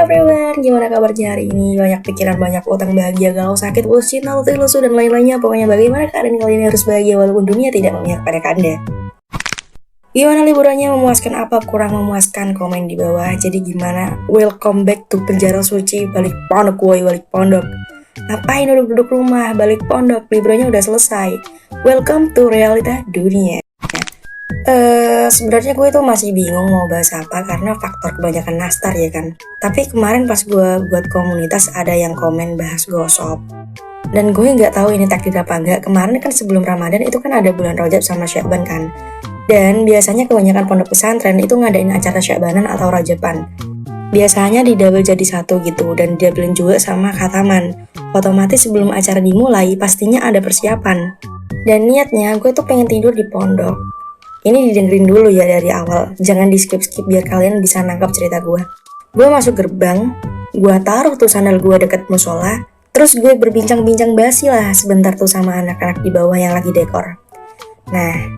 everyone, gimana kabarnya hari ini? Banyak pikiran, banyak utang, bahagia, galau, sakit, putus cinta, letih, lesu, dan lain-lainnya. Pokoknya bagaimana keadaan kalian harus bahagia walaupun dunia tidak memihak pada Anda. Gimana liburannya, memuaskan apa, kurang memuaskan, komen di bawah. Jadi gimana? Welcome back to penjara suci, balik pondok woi, balik pondok. Ngapain duduk-duduk rumah, balik pondok, liburannya udah selesai. Welcome to realita dunia. Sebenarnya gue tuh masih bingung mau bahas apa karena faktor kebanyakan nastar ya kan. Tapi kemarin pas gue buat komunitas ada yang komen bahas gosop. Dan gue nggak tahu ini takdir apa enggak. Kemarin kan sebelum Ramadan itu kan ada bulan Rajab sama Sya'ban kan. Dan biasanya kebanyakan pondok pesantren itu ngadain acara Sya'banan atau Rajaban. Biasanya di double jadi satu gitu dan didabelin juga sama khataman. Otomatis sebelum acara dimulai pastinya ada persiapan. Dan niatnya gue tuh pengen tidur di pondok. Ini didengerin dulu ya dari awal, jangan di skip-skip biar kalian bisa nangkap cerita gue. Gue masuk gerbang, gue taruh tuh sandal gue deket musola, terus gue berbincang-bincang basi lah sebentar tuh sama anak-anak di bawah yang lagi dekor. Nah,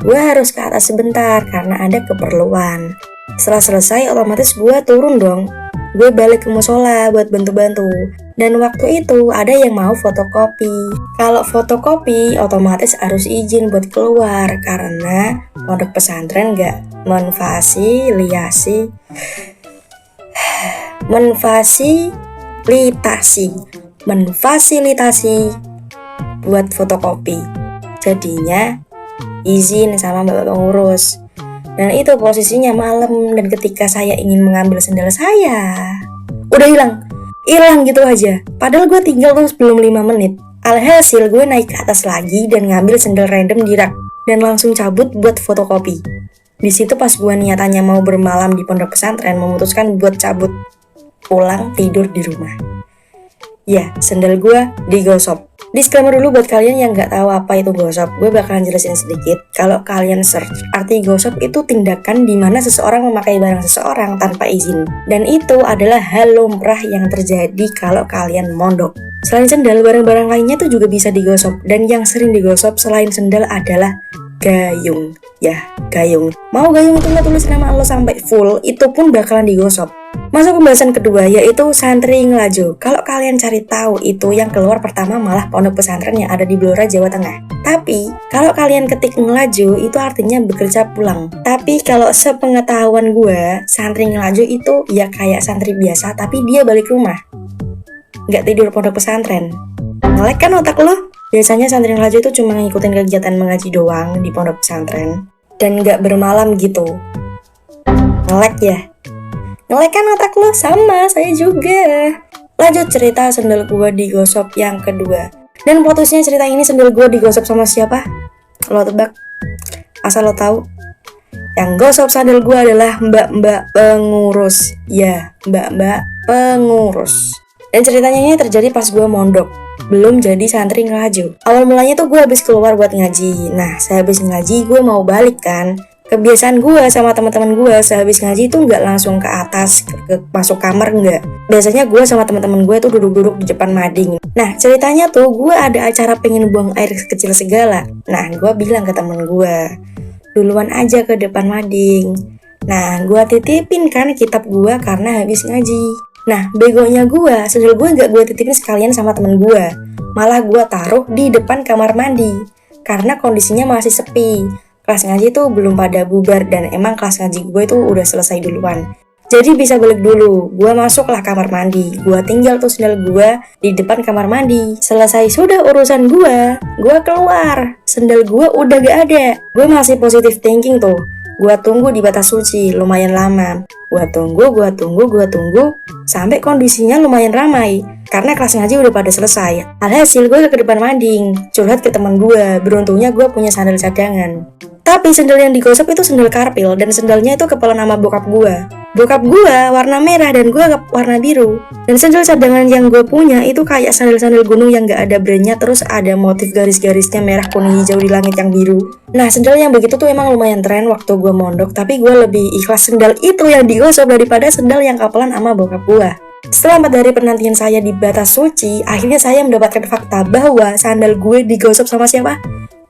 gue harus ke atas sebentar karena ada keperluan. Setelah selesai otomatis gue turun dong. Gue balik ke musola buat bantu-bantu. Dan waktu itu ada yang mau fotokopi. Kalau fotokopi otomatis harus izin buat keluar karena pondok pesantren gak menfasilitasi buat fotokopi. Jadinya izin sama bapak pengurus. Dan itu posisinya malam dan ketika saya ingin mengambil sendal saya udah hilang gitu aja. Padahal gue tinggal tuh sebelum 5 menit. Alhasil gue naik ke atas lagi dan ngambil sendal random di rak dan langsung cabut buat fotokopi. Di situ pas gue niatannya mau bermalam di pondok pesantren, memutuskan buat cabut pulang tidur di rumah. Ya, sendal gue digosop. Disclaimer dulu buat kalian yang nggak tahu apa itu gosop, gue bakalan jelasin sedikit. Kalau kalian search, arti gosop itu tindakan di mana seseorang memakai barang seseorang tanpa izin. Dan itu adalah hal lumrah yang terjadi kalau kalian mondok. Selain sendal, barang-barang lainnya tuh juga bisa digosop. Dan yang sering digosop selain sendal adalah gayung. Ya, gayung. Mau gayung itu nggak tulis nama Allah sampai full, itu pun bakalan digosop. Masuk pembahasan kedua yaitu santri ngelajo. Kalau kalian cari tahu itu yang keluar pertama malah pondok pesantren yang ada di Blora, Jawa Tengah. Tapi kalau kalian ketik ngelajo itu artinya bekerja pulang. Tapi kalau sepengetahuan gue, santri ngelajo itu ya kayak santri biasa tapi dia balik rumah. Nggak tidur pondok pesantren. Ngelek kan otak lo? Biasanya santri ngelajo itu cuma ngikutin kegiatan mengaji doang di pondok pesantren dan nggak bermalam gitu. Ngelek ya? Ngelek kan otak lo? Sama, saya juga. Lanjut cerita sendal gue digosop yang kedua. Dan putusnya cerita ini sendal gue digosop sama siapa? Lo tebak? Asal lo tahu. Yang gosop sandal gue adalah mbak-mbak pengurus. Ya, mbak-mbak pengurus. Dan ceritanya ini terjadi pas gue mondok, belum jadi santri ngelajo. Awal mulanya tuh gue habis keluar buat ngaji. Nah, sehabis ngaji gue mau balik kan. Kebiasaan gue sama teman-teman gue sehabis ngaji tuh nggak langsung ke atas masuk kamar, nggak. Biasanya gue sama teman-teman gue tuh duduk-duduk di depan mading. Nah, ceritanya tuh gue ada acara pengen buang air kecil segala. Nah, gue bilang ke teman gue, duluan aja ke depan mading. Nah, gue titipin kan kitab gue karena habis ngaji. Nah, begonya gue, sendal gue nggak gue titipin sekalian sama temen gue. Malah gue taruh di depan kamar mandi. Karena kondisinya masih sepi. Kelas ngaji tuh belum pada bubar dan emang kelas ngaji gue tuh udah selesai duluan. Jadi bisa balik dulu. Gue masuklah kamar mandi. Gue tinggal tuh sendal gue di depan kamar mandi. Selesai sudah urusan gue keluar. Sendal gue udah gak ada. Gue masih positive thinking tuh. Gue tunggu di batas suci, lumayan lama. Gue tunggu, sampai kondisinya lumayan ramai. Karena kelas ngaji udah pada selesai. Alhasil gue ke depan mading, curhat ke teman gue. Beruntungnya gue punya sandal cadangan. Tapi sandal yang digosok itu sandal karpil. Dan sandalnya itu kepala nama bokap gue. Bokap gue warna merah dan gue warna biru. Dan sandal cadangan yang gue punya itu kayak sandal-sandal gunung yang gak ada brandnya. Terus ada motif garis-garisnya merah, kuning, hijau di langit yang biru. Nah, sandal yang begitu tuh emang lumayan tren waktu gue mondok. Tapi gue lebih ikhlas sandal itu yang digosok daripada sandal yang kapelan sama bokap gue. Setelah 4 hari penantian saya di batas suci, akhirnya saya mendapatkan fakta bahwa sandal gue digosok sama siapa?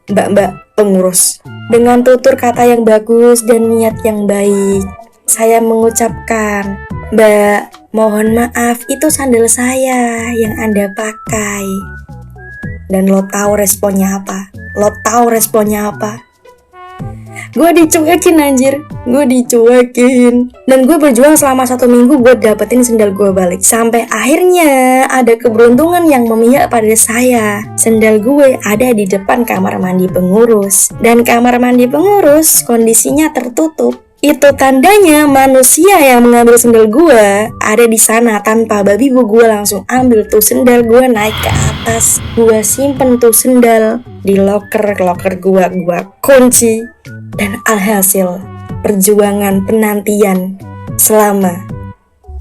Mbak-mbak pengurus. Dengan tutur kata yang bagus dan niat yang baik, saya mengucapkan, Mbak, Mohon maaf, itu sandal saya yang Anda pakai. Dan lo tahu responnya apa? Lo tahu responnya apa? Gue dicuekin anjir, gue dicuekin. Dan gue berjuang selama 1 minggu buat dapetin sendal gue balik. Sampai akhirnya ada keberuntungan yang memihak pada saya. Sendal gue ada di depan kamar mandi pengurus. Dan kamar mandi pengurus kondisinya tertutup. Itu tandanya manusia yang mengambil sendal gue ada di sana tanpa babi bu. Gue langsung ambil tuh sendal gue, naik ke atas, gue simpen tuh sendal di loker gue kunci. Dan alhasil perjuangan penantian selama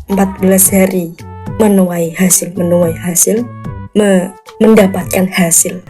14 hari menuai hasil, mendapatkan hasil.